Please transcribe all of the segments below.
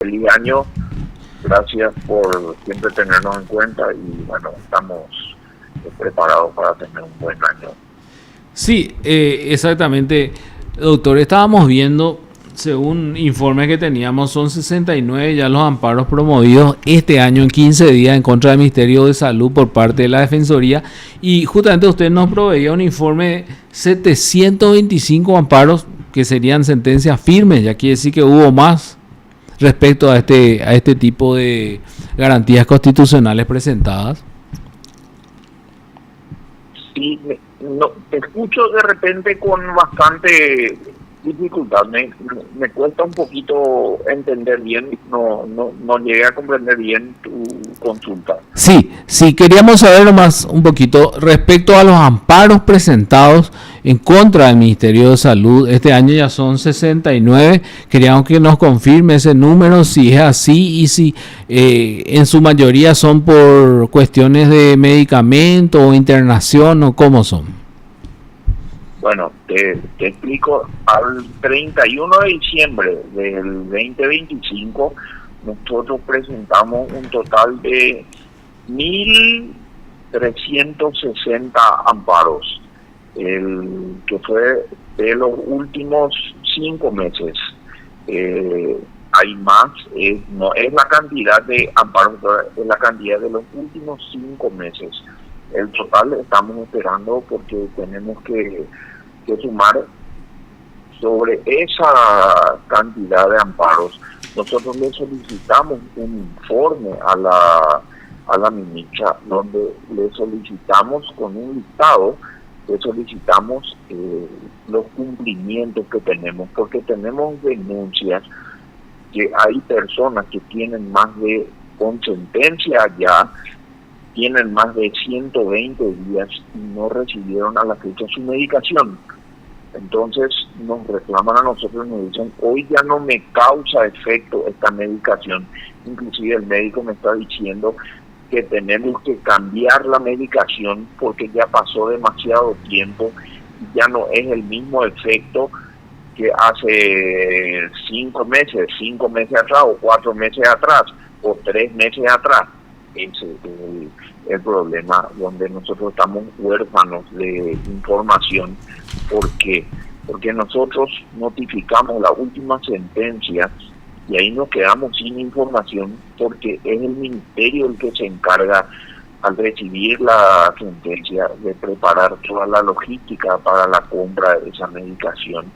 Feliz año, gracias por siempre tenernos en cuenta y bueno, estamos preparados para tener un buen año. Sí, exactamente, doctor. Estábamos viendo, según informes que teníamos, son 69 ya los amparos promovidos este año en 15 días en contra del Ministerio de Salud por parte de la Defensoría. Y justamente usted nos proveía un informe de 725 amparos que serían sentencias firmes. Ya quiere decir que hubo más respecto a este tipo de garantías constitucionales presentadas. Sí, no, te escucho de repente con bastante dificultad, me cuesta un poquito entender bien, no llegué a comprender bien tu consulta. Sí, sí, queríamos saber nomás un poquito respecto a los amparos presentados en contra del Ministerio de Salud. Este año ya son 69. Queríamos que nos confirme ese número, si es así y si en su mayoría son por cuestiones de medicamento o internación o cómo son. Bueno, te explico, al 31 de diciembre del 2025 nosotros presentamos un total de 1.360 amparos, el que fue de los últimos 5 meses. Hay más, no es la cantidad de amparos, es la cantidad de los últimos 5 meses. El total estamos esperando porque tenemos que sumar sobre esa cantidad de amparos. Nosotros le solicitamos un informe a la ministra donde le solicitamos con un listado, le solicitamos los cumplimientos que tenemos, porque tenemos denuncias que hay personas que tienen más de, con sentencia ya, tienen más de 120 días y no recibieron a la fecha su medicación. Entonces nos reclaman a nosotros y nos dicen, hoy ya no me causa efecto esta medicación. Inclusive el médico me está diciendo que tenemos que cambiar la medicación porque ya pasó demasiado tiempo y ya no es el mismo efecto que hace 5 meses atrás o 4 meses atrás o 3 meses atrás. Ese es el problema donde nosotros estamos huérfanos de información. ¿Por qué? Porque nosotros notificamos la última sentencia y ahí nos quedamos sin información porque es el ministerio el que se encarga al recibir la sentencia de preparar toda la logística para la compra de esa medicación.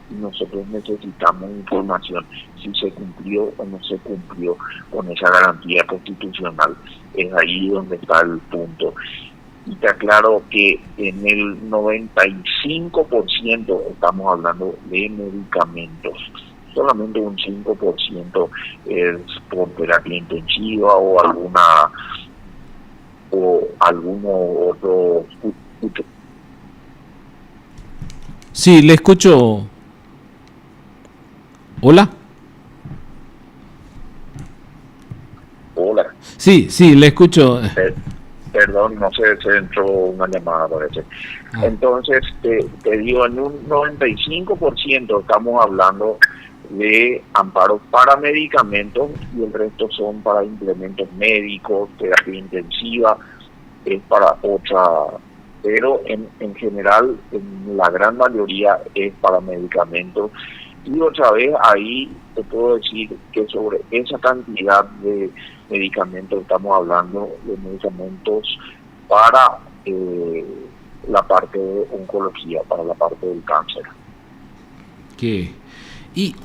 Y nosotros necesitamos información si se cumplió o no se cumplió con esa garantía constitucional. Es ahí donde está el punto. Y te aclaro que en el 95% estamos hablando de medicamentos. Solamente un 5% es por terapia intensiva o alguno otro. Sí, le escucho. Hola. Hola. Sí, sí, le escucho. Perdón, no sé, se entró una llamada, parece. Entonces, te digo, en un 95% estamos hablando de amparos para medicamentos y el resto son para implementos médicos, terapia intensiva, es para otra, pero en general, en la gran mayoría es para medicamentos. Y otra vez ahí te puedo decir que sobre esa cantidad de medicamentos estamos hablando de medicamentos para la parte de oncología, para la parte del cáncer. ¿Qué? Y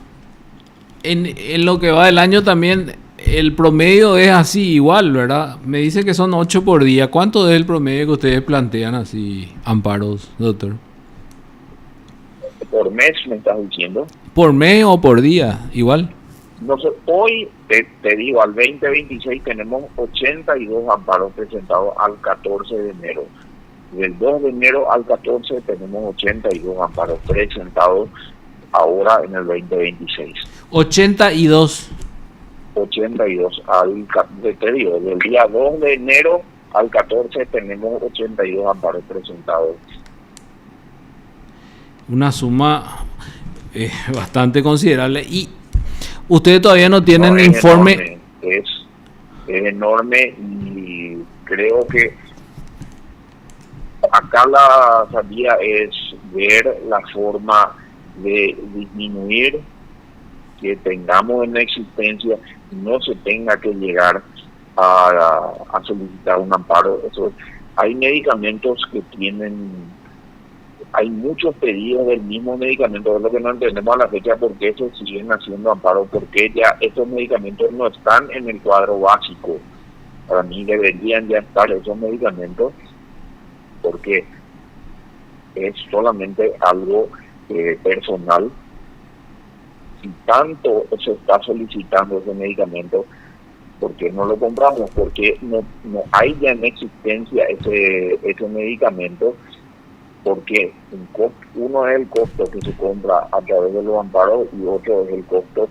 en lo que va del año también el promedio es así igual, ¿verdad? Me dice que son 8 por día. ¿Cuánto es el promedio que ustedes plantean así, amparos, doctor? ¿Por mes me estás diciendo? ¿Por mes o por día? Igual. No sé, hoy te digo, al 2026 tenemos 82 amparos presentados al 14 de enero. Del 2 de enero al 14 tenemos 82 amparos presentados ahora en el 2026. 82. 82 te digo, del día 2 de enero al 14 tenemos 82 amparos presentados. Una suma bastante considerable. Y Ustedes todavía no tienen informe. Enorme, es enorme y creo que acá la salida es ver la forma de disminuir que tengamos en existencia, no se tenga que llegar a solicitar un amparo. Eso, hay medicamentos que tienen, hay muchos pedidos del mismo medicamento, es lo que no entendemos a la fecha por qué se siguen haciendo amparos, porque ya estos medicamentos no están en el cuadro básico. Para mí deberían ya estar esos medicamentos, porque es solamente algo personal. Si tanto se está solicitando ese medicamento, ¿por qué no lo compramos? Porque no hay ya en existencia ese medicamento, porque uno es el costo que se compra a través de los amparos y otro es el costo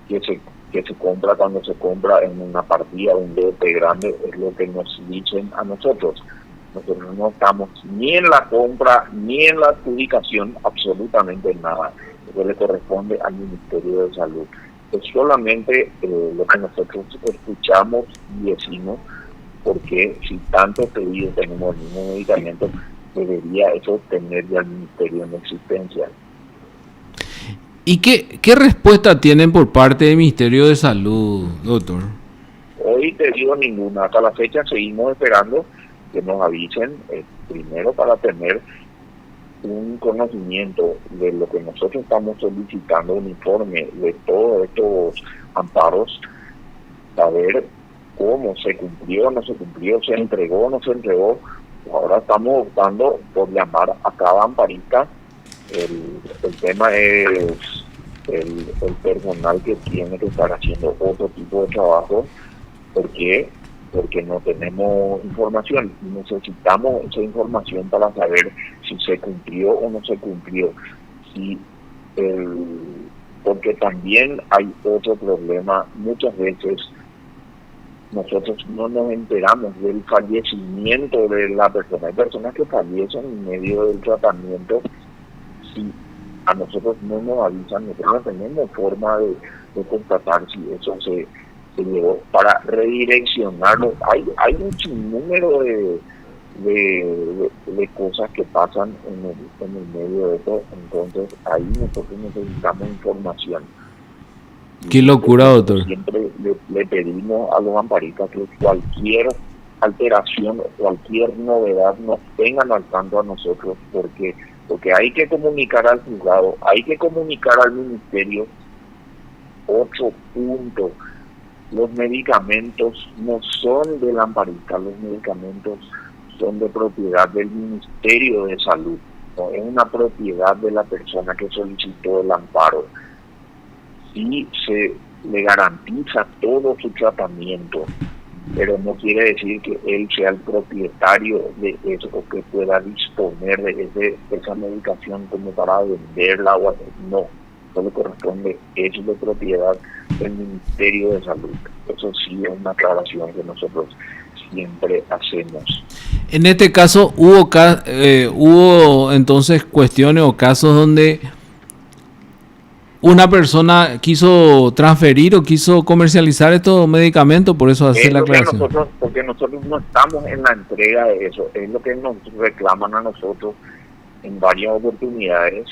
que se compra cuando se compra en una partida, un lote grande, es lo que nos dicen a nosotros. Nosotros no estamos ni en la compra ni en la adjudicación, absolutamente nada. Eso le corresponde al Ministerio de Salud. Es solamente lo que nosotros escuchamos y decimos, porque si tantos pedidos tenemos el mismo medicamento, debería eso tener ya el Ministerio en existencia. ¿Y qué respuesta tienen por parte del Ministerio de Salud, doctor? Hoy te digo ninguna. Hasta la fecha seguimos esperando que nos avisen, primero para tener un conocimiento de lo que nosotros estamos solicitando, un informe de todos estos amparos, saber cómo se cumplió, no se cumplió, se entregó, no se entregó. Ahora estamos optando por llamar a cada amparista. El tema es el personal que tiene que estar haciendo otro tipo de trabajo, porque no tenemos información. Necesitamos esa información para saber si se cumplió o no se cumplió. Porque también hay otro problema. Muchas veces nosotros no nos enteramos del fallecimiento de la persona. Hay personas que fallecen en medio del tratamiento. Si a nosotros no nos avisan, nosotros no tenemos forma de constatar si eso se llevó, para redireccionarlo. Hay un sinnúmero de cosas que pasan en el medio de eso. Entonces ahí nosotros necesitamos información. Qué locura, doctor. Siempre le pedimos a los amparistas que cualquier alteración o cualquier novedad nos tengan al tanto a nosotros, porque hay que comunicar al juzgado, hay que comunicar al ministerio. 8 puntos. Los medicamentos no son del amparista, los medicamentos son de propiedad del Ministerio de Salud, no es una propiedad de la persona que solicitó el amparo. Y se le garantiza todo su tratamiento, pero no quiere decir que él sea el propietario de eso o que pueda disponer de esa medicación como para venderla o no. Eso le corresponde, es de propiedad del Ministerio de Salud. Eso sí es una aclaración que nosotros siempre hacemos. En este caso hubo entonces cuestiones o casos donde una persona quiso transferir o quiso comercializar estos medicamentos, por eso hace la aclaración. Porque nosotros no estamos en la entrega de eso, es lo que nos reclaman a nosotros en varias oportunidades.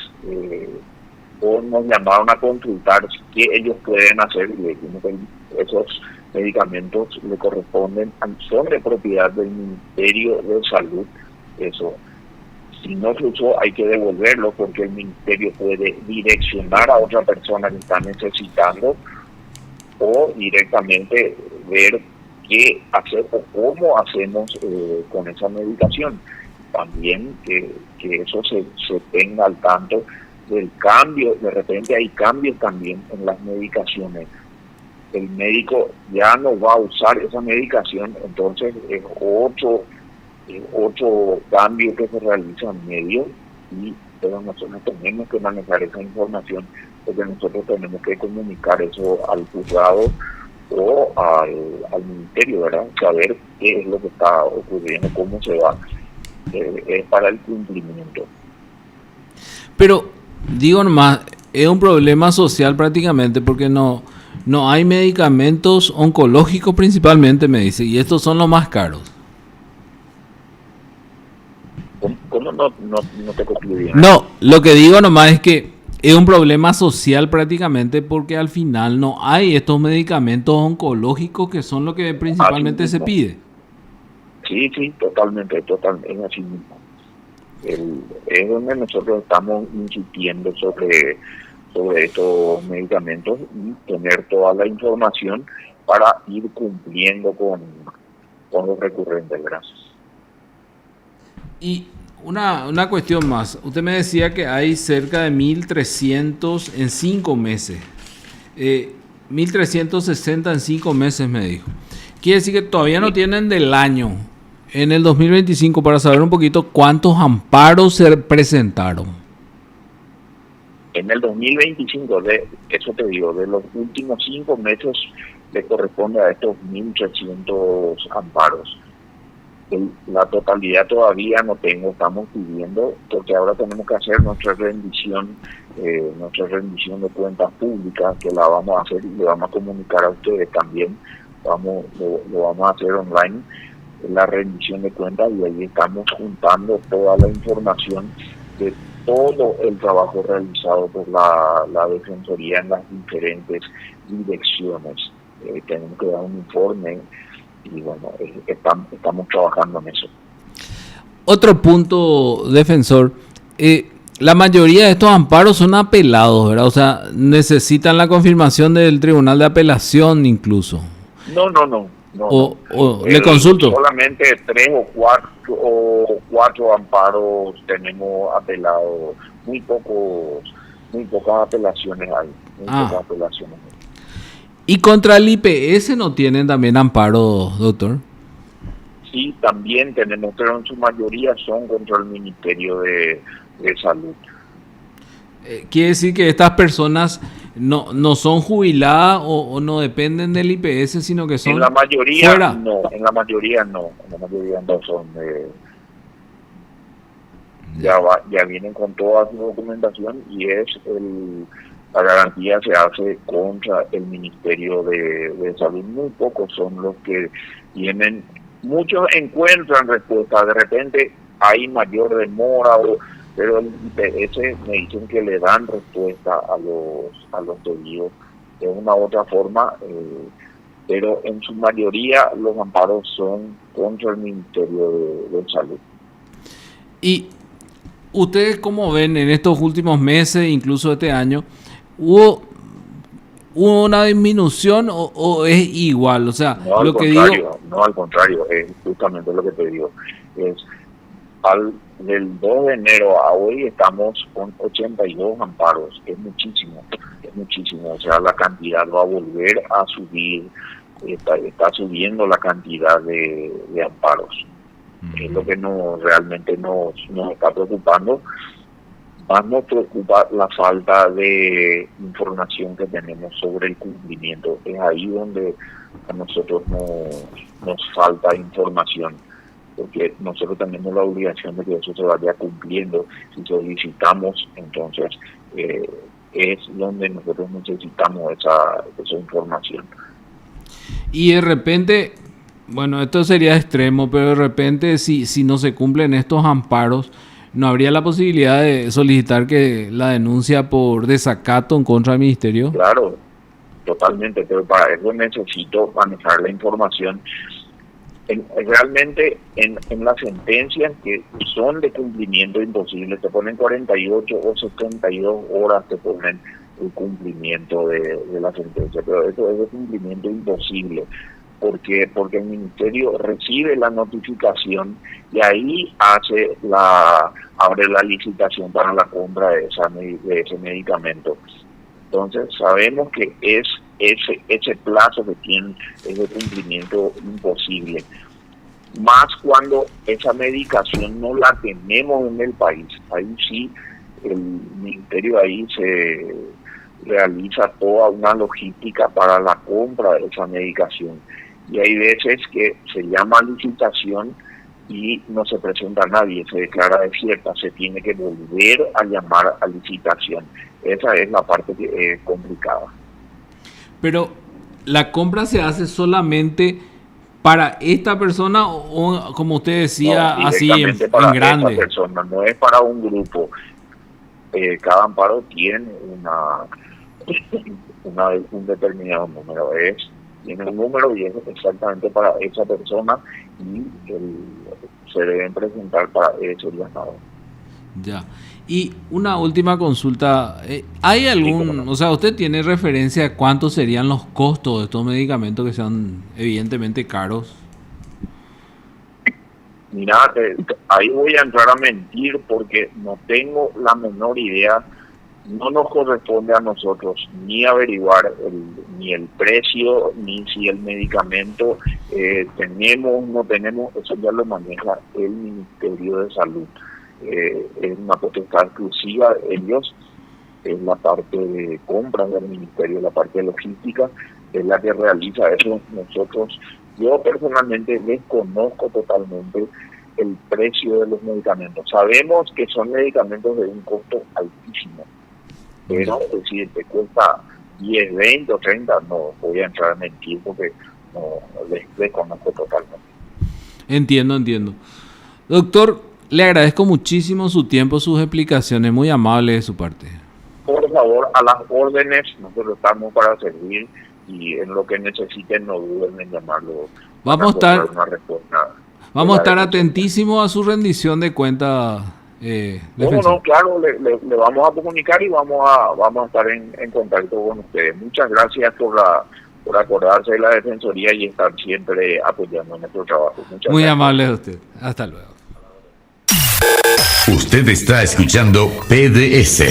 O nos llamaron a consultar qué ellos pueden hacer, y le dijimos que esos medicamentos le corresponden, son de propiedad del Ministerio de Salud. Eso, si no se usó, hay que devolverlo, porque el ministerio puede direccionar a otra persona que está necesitando, o directamente ver qué hacer o cómo hacemos con esa medicación. También que eso se tenga al tanto del cambio. De repente hay cambios también en las medicaciones. El médico ya no va a usar esa medicación, entonces es otro cambio que se realiza en medio, pero nosotros tenemos que manejar esa información, porque nosotros tenemos que comunicar eso al juzgado o al ministerio, ¿verdad? Saber qué es lo que está ocurriendo, cómo se va, es para el cumplimiento. Pero digo nomás, es un problema social prácticamente porque no hay medicamentos oncológicos principalmente, me dice, y estos son los más caros. ¿Cómo no te copié bien? No, lo que digo nomás es que es un problema social prácticamente porque al final no hay estos medicamentos oncológicos que son lo que principalmente se pide. Sí, totalmente, es así mismo. Es donde nosotros estamos insistiendo sobre estos medicamentos y tener toda la información para ir cumpliendo con los recurrentes, gracias. Y una cuestión más. Usted me decía que hay cerca de 1.300 en 5 meses. 1.360 en 5 meses, me dijo. Quiere decir que todavía no tienen del año. En el 2025, para saber un poquito cuántos amparos se presentaron. En el 2025, eso te digo, de los últimos 5 meses le corresponde a estos 1.300 amparos. La totalidad todavía no tengo, estamos pidiendo, porque ahora tenemos que hacer nuestra rendición de cuentas públicas, que la vamos a hacer y le vamos a comunicar a ustedes también. Lo vamos a hacer online, la rendición de cuentas, y ahí estamos juntando toda la información de todo el trabajo realizado por la Defensoría en las diferentes direcciones. Tenemos que dar un informe y bueno, estamos trabajando en eso. Otro punto, defensor, la mayoría de estos amparos son apelados, ¿verdad? O sea, necesitan la confirmación del Tribunal de Apelación incluso. No. Le consulto. Solamente 3 o 4 amparos tenemos apelados, muy pocas apelaciones hay. Pocas apelaciones. ¿Y contra el IPS no tienen también amparo, doctor? Sí, también tenemos, pero en su mayoría son contra el Ministerio de Salud. Quiere decir que estas personas no son jubiladas o no dependen del IPS, sino que son en la mayoría fuera. En la mayoría no son. Ya vienen con toda su documentación y la garantía se hace contra el Ministerio de Salud. Muy pocos son los que vienen. Muchos encuentran respuesta. De repente hay mayor demora, pero el IPS me dicen que le dan respuesta a los pedidos de una u otra forma, pero en su mayoría los amparos son contra el Ministerio de Salud. ¿Y ustedes cómo ven en estos últimos meses, incluso este año, hubo una disminución o es igual? O sea, no, lo que digo... No, al contrario, es justamente lo que te digo. Del 2 de enero a hoy estamos con 82 amparos, es muchísimo. O sea, la cantidad va a volver a subir, está subiendo la cantidad de amparos. Es lo que realmente nos está preocupando. Más nos preocupa la falta de información que tenemos sobre el cumplimiento. Es ahí donde a nosotros nos falta información, porque nosotros tenemos la obligación de que eso se vaya cumpliendo. Si solicitamos, entonces es donde nosotros necesitamos esa información. Y de repente, bueno, esto sería extremo, pero de repente si no se cumplen estos amparos, ¿no habría la posibilidad de solicitar que la denuncia por desacato en contra del ministerio? Claro, totalmente, pero para eso necesito manejar la información. Realmente en las sentencias que son de cumplimiento imposible, te ponen 48 o 72 horas, te ponen el cumplimiento de la sentencia, pero eso es de cumplimiento imposible. Porque el ministerio recibe la notificación y ahí abre la licitación para la compra de ese medicamento. Entonces sabemos que ese plazo que tienen es de cumplimiento imposible, más cuando esa medicación no la tenemos en el país. Ahí sí el ministerio ahí se realiza toda una logística para la compra de esa medicación. Y hay veces que se llama licitación y no se presenta nadie, se declara desierta, se tiene que volver a llamar a licitación. Esa es la parte que es complicada. Pero la compra se hace solamente para esta persona o como usted decía, No, así directamente para en grande. esa persona, no es para un grupo. Cada amparo tiene un determinado número, tiene un número y es exactamente para esa persona y se deben presentar para ese llamado. Ya. Y una última consulta, ¿hay algún, No. o sea, usted tiene referencia a cuántos serían los costos de estos medicamentos que sean evidentemente caros? Mira, ahí voy a entrar a mentir porque no tengo la menor idea. No nos corresponde a nosotros ni averiguar ni el precio, ni si el medicamento no tenemos, eso ya lo maneja el Ministerio de Salud. Es una potestad exclusiva de ellos, es la parte de compras del Ministerio, la parte de logística, es la que realiza eso. Nosotros, yo personalmente desconozco totalmente el precio de los medicamentos. Sabemos que son medicamentos de un costo altísimo, pero si te cuesta 10, 20 o 30, no voy a entrar a mentir porque no desconozco totalmente. Entiendo. Doctor, le agradezco muchísimo su tiempo, sus explicaciones, muy amable de su parte. Por favor, a las órdenes, nosotros estamos para servir y en lo que necesiten no duden en llamarlo. Vamos a estar atentísimos atentísimos a su rendición de cuentas. No, claro, le vamos a comunicar y vamos a estar en contacto con ustedes. Muchas gracias por acordarse de la Defensoría y estar siempre apoyando nuestro trabajo. Muy amable de usted. Hasta luego. Usted está escuchando PDS.